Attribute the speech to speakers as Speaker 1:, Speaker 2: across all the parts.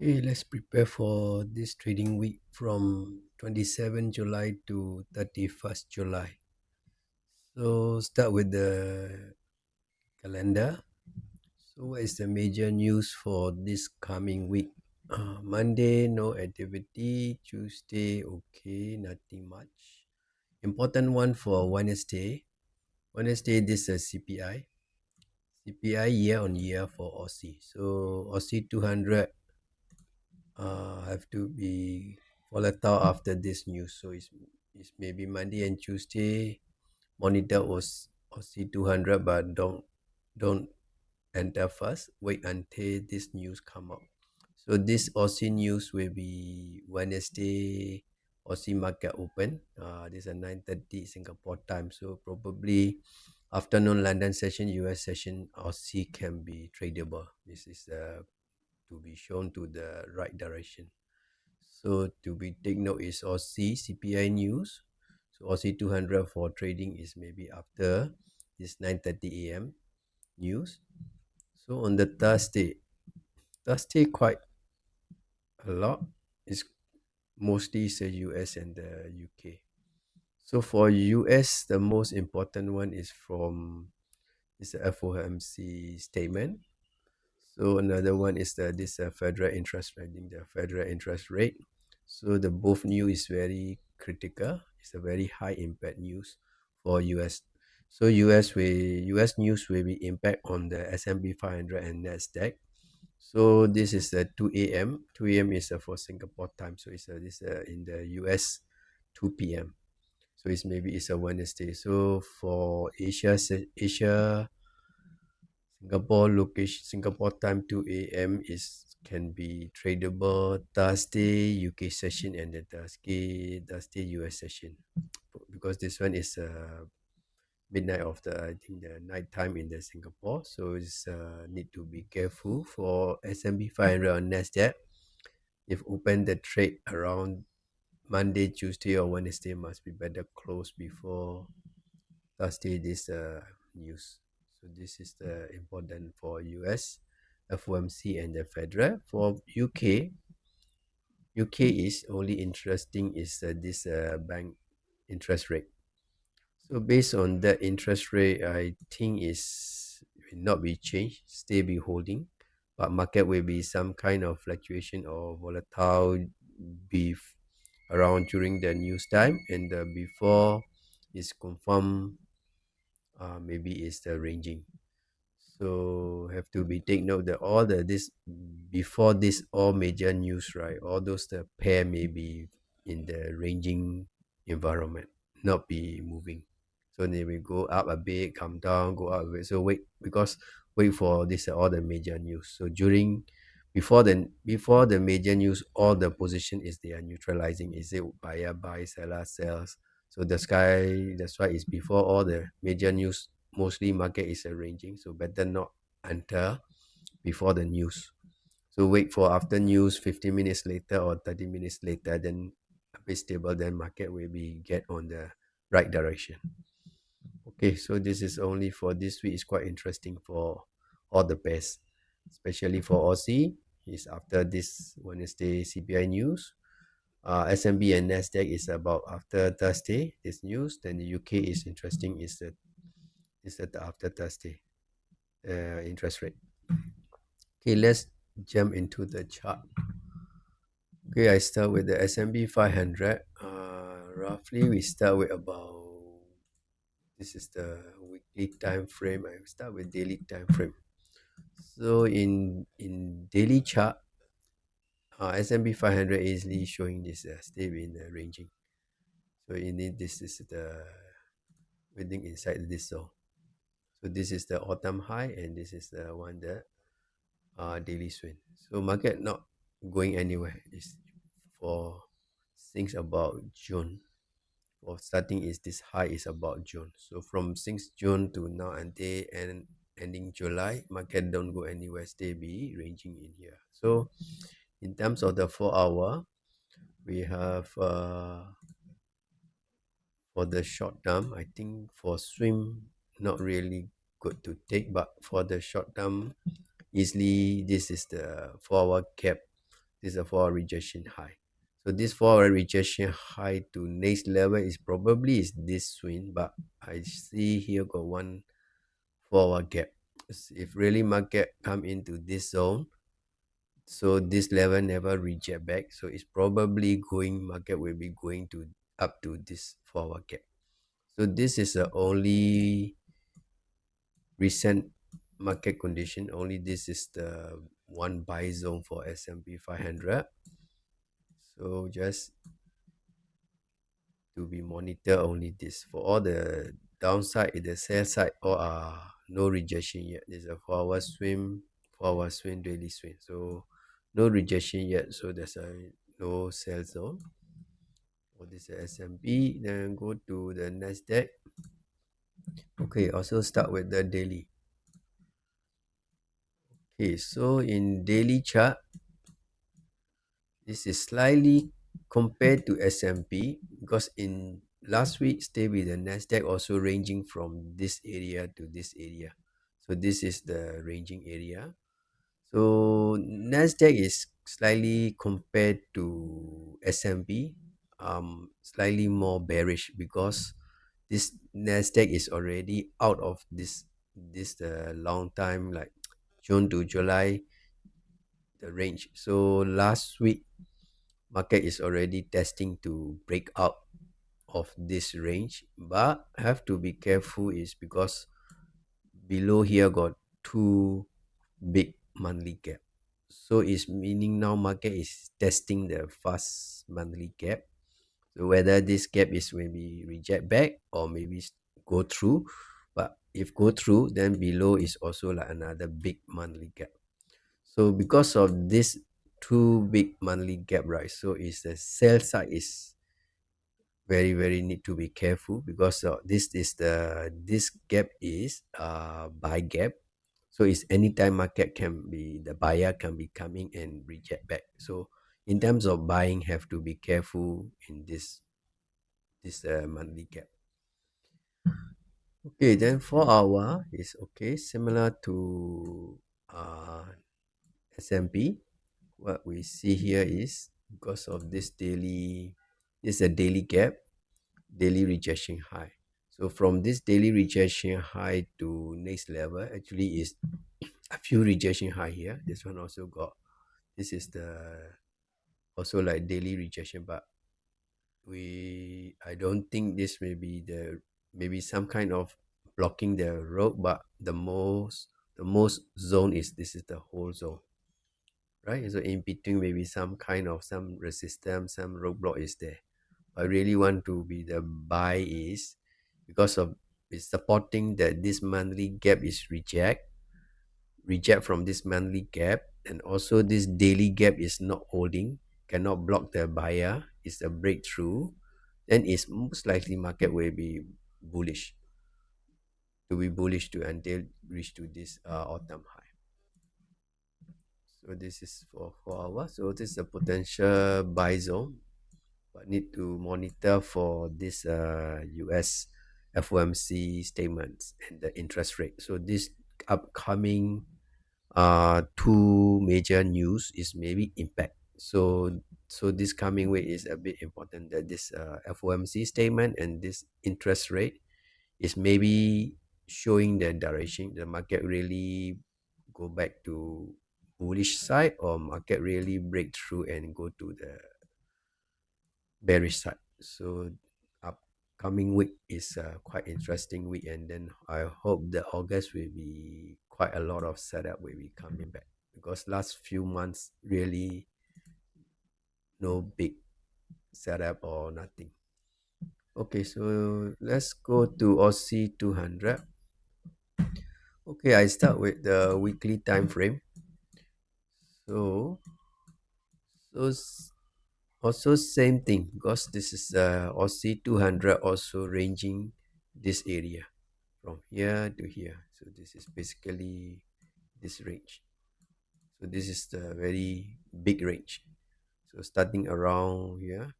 Speaker 1: Okay, let's prepare for this trading week from 27 July to 31st July. So start with the calendar. So what is the major news for this coming week? Monday, no activity. Tuesday, okay, nothing much. Important one for Wednesday. Wednesday, this is CPI. CPI year on year for Aussie. So Aussie 200 have to be volatile after this news. So it's maybe Monday and Tuesday. Monitor was Aussie 200, but don't enter first. Wait until this news come up. So this Aussie news will be Wednesday. Aussie market open. This is a 9:30 Singapore time. So probably afternoon London session, US session, Aussie can be tradable. This is to be shown to the right direction. So to be take note is Aussie CPI news. So Aussie 200 for trading is maybe after this 9:30 a.m. news. So on the Thursday quite a lot. It's mostly the US and the UK. So for US, the most important one is the FOMC statement. So another one is this federal interest rate, the federal interest rate. So the both news is very critical. It's a very high impact news for US. So US news will be impact on the S&P 500 and Nasdaq. So this is the 2 a.m. 2 a.m. is for Singapore time. So it's this in the US 2 p.m. So it's a Wednesday. So for Asia Singapore time 2 a.m. is can be tradable Thursday UK session and the Thursday US session because this one is midnight of the I think the night time in the Singapore, so it's need to be careful for S&P 500 on Nasdaq. If open the trade around Monday, Tuesday or Wednesday, must be better close before Thursday this news. So this is the important for US, FOMC and the Federal. For UK is only interesting is this bank interest rate. So based on that interest rate, I think is will not be changed, stay be holding, but market will be some kind of fluctuation or volatile be around during the news time and before is confirmed maybe is the ranging. So have to be take note that all the this before this all major news, right? All those the pair may be in the ranging environment, not be moving. So they will go up a bit, come down, go up a bit. So wait for this all the major news. So before the major news, all the position is they are neutralizing. Is it buy, seller, sells? So that's why it's before all the major news. Mostly market is arranging, so better not enter before the news. So wait for after news 15 minutes later or 30 minutes later, then a bit stable, then market will be get on the right direction. Okay, so this is only for this week. It's quite interesting for all the pairs, especially for Aussie. Is after this Wednesday CPI news. S&P and Nasdaq is about after Thursday this news. Then the UK is interesting. Is that after Thursday interest rate. Okay, let's jump into the chart. Okay, I start with the S&P 500. Roughly, we start with about this is the weekly time frame. I start with daily time frame. So in daily chart, S&P 500 easily showing this stay in the ranging. So this is the within inside this zone. So this is the autumn high, and this is the one that daily swing. So market not going anywhere. It's for since about June. For starting is this high is about June. So from since June to now until ending July, market don't go anywhere. Stay be ranging in here. So in terms of the 4 hour, we have for the short term, I think for swim not really good to take, but for the short term, easily this is the 4 hour cap This is a 4 hour rejection high. So this 4 hour rejection high to next level is probably is this swing, but I see here got one 4 hour gap. If really market come into this zone, so this level never reject back, so it's probably going, market will be going to up to this 4 hour gap. So this is the only recent market condition. Only this is the one buy zone for S&P 500. So just to be monitor only this. For all the downside, the sell side, or no rejection yet. There's a 4 hour swing, 4 hour swing, daily swing. So no rejection yet. So there's a no sell zone. For this S&P, then go to the Nasdaq. Okay, also start with the daily. Okay, so in daily chart, this is slightly compared to S&P, because in last week stay with the Nasdaq also ranging from this area to this area. So this is the ranging area. So Nasdaq is slightly compared to S&P, slightly more bearish, because this Nasdaq is already out of this long time, like June to July, the range. So last week market is already testing to break out of this range, but have to be careful is because below here got two big monthly gap. So it's meaning now market is testing the fast monthly gap. So whether this gap is maybe reject back or maybe go through, but if go through, then below is also like another big monthly gap. So because of this two big monthly gap, right? So is the sell side is very need to be careful, because this gap is buy gap. So it's anytime market can be, the buyer can be coming and reject back. So in terms of buying, have to be careful in this monthly gap. Okay, then 4 hour is okay, similar to S&P. What we see here is because of this daily, this is a daily gap, daily rejection high. So from this daily rejection high to next level, actually is a few rejection high here. This one also got, this is the also like daily rejection, but I don't think this may be the, maybe some kind of blocking the road, but the most zone is, this is the whole zone, right? So in between maybe some kind of some resistance, some roadblock is there. I really want to be the buy is because of it's supporting that this monthly gap is reject from this monthly gap, and also this daily gap is not holding, cannot block the buyer, it's a breakthrough, then it's most likely market will be bullish, to until reach to this autumn high. So this is for 4 hours. So this is a potential buy zone, but need to monitor for this US FOMC statements and the interest rate. So this upcoming two major news is maybe impact. So this coming week is a bit important, that this FOMC statement and this interest rate is maybe showing the direction the market really go back to bullish side, or market really break through and go to the bearish side. So upcoming week is a quite interesting week, and then I hope that August will be quite a lot of setup will be coming back, because last few months really no big setup or nothing. Okay, so let's go to Aussie 200. Okay, I start with the weekly time frame. So also same thing, because this is Aussie 200 also ranging this area from here to here. So this is basically this range. So this is the very big range. So starting around here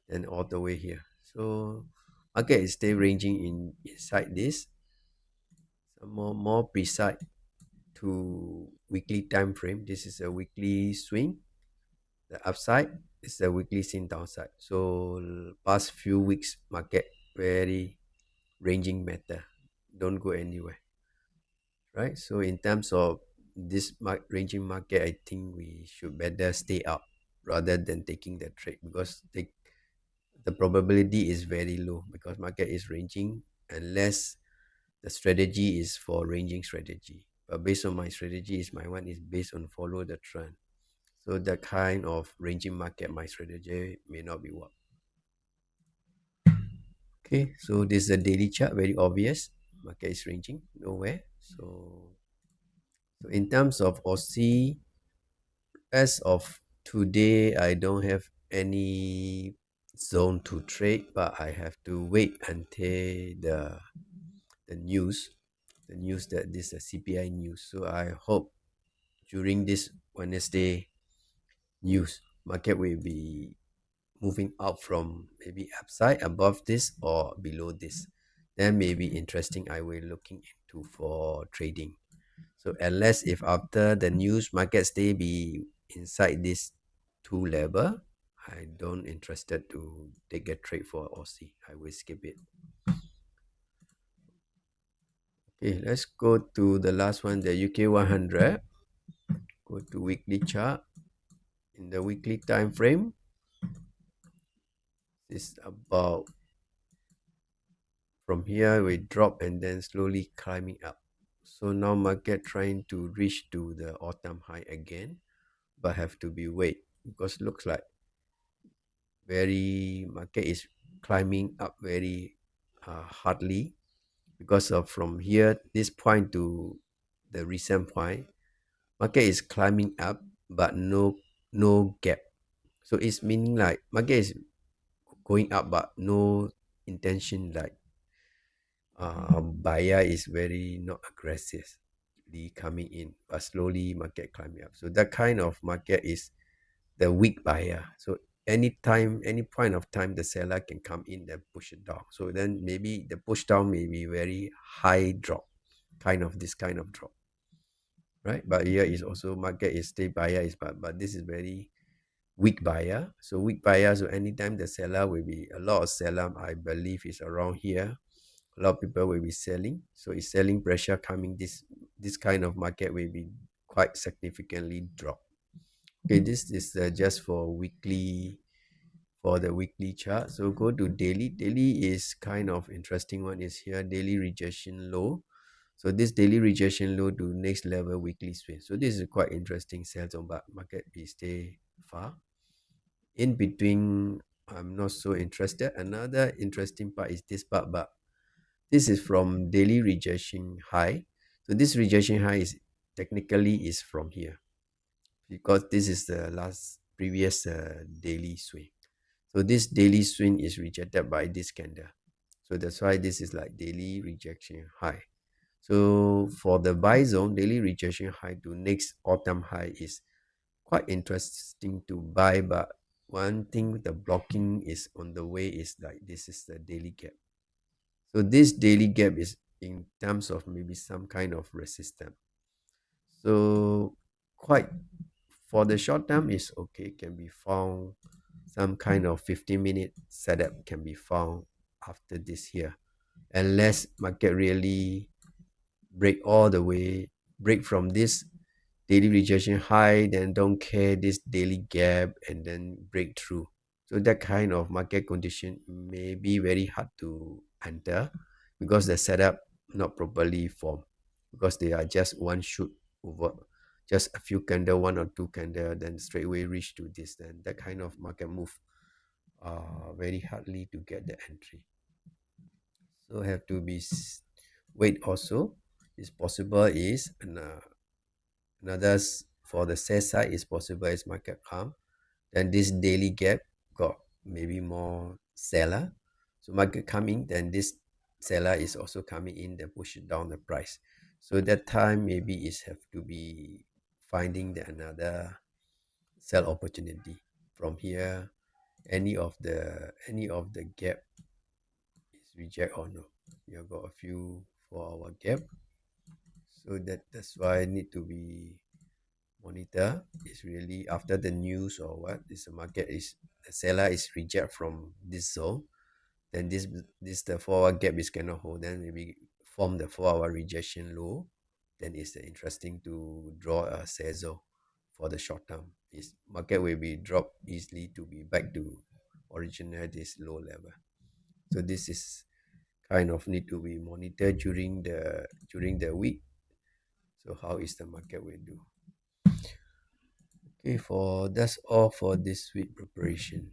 Speaker 1: and all the way here. So market is still ranging inside this. Some more precise to weekly time frame. This is a weekly swing. The upside is the weekly scene downside. So past few weeks market very ranging matter. Don't go anywhere, right? So in terms of this ranging market, I think we should better stay out rather than taking the trade, because the probability is very low because market is ranging unless the strategy is for ranging strategy. But based on my strategy, is my one is based on follow the trend. So the kind of ranging market, my strategy may not be work. Okay, so this is a daily chart, very obvious. Market is ranging nowhere. So in terms of Aussie, as of today, I don't have any zone to trade, but I have to wait until the news, the news that this is a CPI news. So I hope during this Wednesday news, market will be moving up from maybe upside above this or below this. Then maybe interesting I will looking into for trading. So unless if after the news market stay be inside this two level, I don't interested to take a trade for Aussie. I will skip it. Okay, let's go to the last one, the UK 100. Go to weekly chart. In the weekly time frame, it's about from here we drop and then slowly climbing up. So now market trying to reach to the autumn high again, but have to be wait because looks like very market is climbing up very hardly, because of from here this point to the recent point, market is climbing up but no gap. So it's meaning like market is going up but no intention, like buyer is very not aggressively coming in, but slowly market climbing up. So that kind of market is the weak buyer. So anytime, any point of time, the seller can come in and push it down. So then maybe the push down may be very high drop, kind of this kind of drop, right? But here is also market is stay buyer is, but this is very weak buyer. So weak buyer, so anytime the seller will be a lot of seller, I believe is around here. A lot of people will be selling. So it's selling pressure coming. This kind of market will be quite significantly drop. Okay, this is just for the weekly chart. So go to daily. Daily is kind of interesting one is here, daily rejection low. So this daily rejection low to next level weekly swing. So this is quite interesting sales on, but market we stay far. In between, I'm not so interested. Another interesting part is this part, but this is from daily rejection high. So this rejection high is technically is from here, because this is the last previous daily swing. So this daily swing is rejected by this candle. So that's why this is like daily rejection high. So for the buy zone, daily rejection high to next autumn high is quite interesting to buy, but one thing the blocking is on the way is like this is the daily gap. So this daily gap is in terms of maybe some kind of resistance. So quite for the short term is okay, can be found some kind of 15-minute setup can be found after this here, unless market really break all the way, break from this daily rejection high, then don't care this daily gap and then break through. So that kind of market condition may be very hard to enter, because the setup not properly formed, because they are just one shoot over just a few candle, one or two candle, then straight away reach to this. Then that kind of market move very hardly to get the entry. So have to be wait also. Is possible is another for the sell side is possible is market calm. Then this daily gap got maybe more seller. So market coming, then this seller is also coming in, then push it down the price. So that time maybe is have to be finding the another sell opportunity from here. Any of the gap is reject or no. We have got a few for our gap. So that's why need to be monitor is really after the news or what is the market is the seller is reject from this zone, then this the 4 hour gap is cannot hold, then maybe form the 4 hour rejection low, then it's interesting to draw a seizo for the short term. This market will be drop easily to be back to original this low level. So this is kind of need to be monitored during the week. So how is the market will do? Okay, for that's all for this week preparation.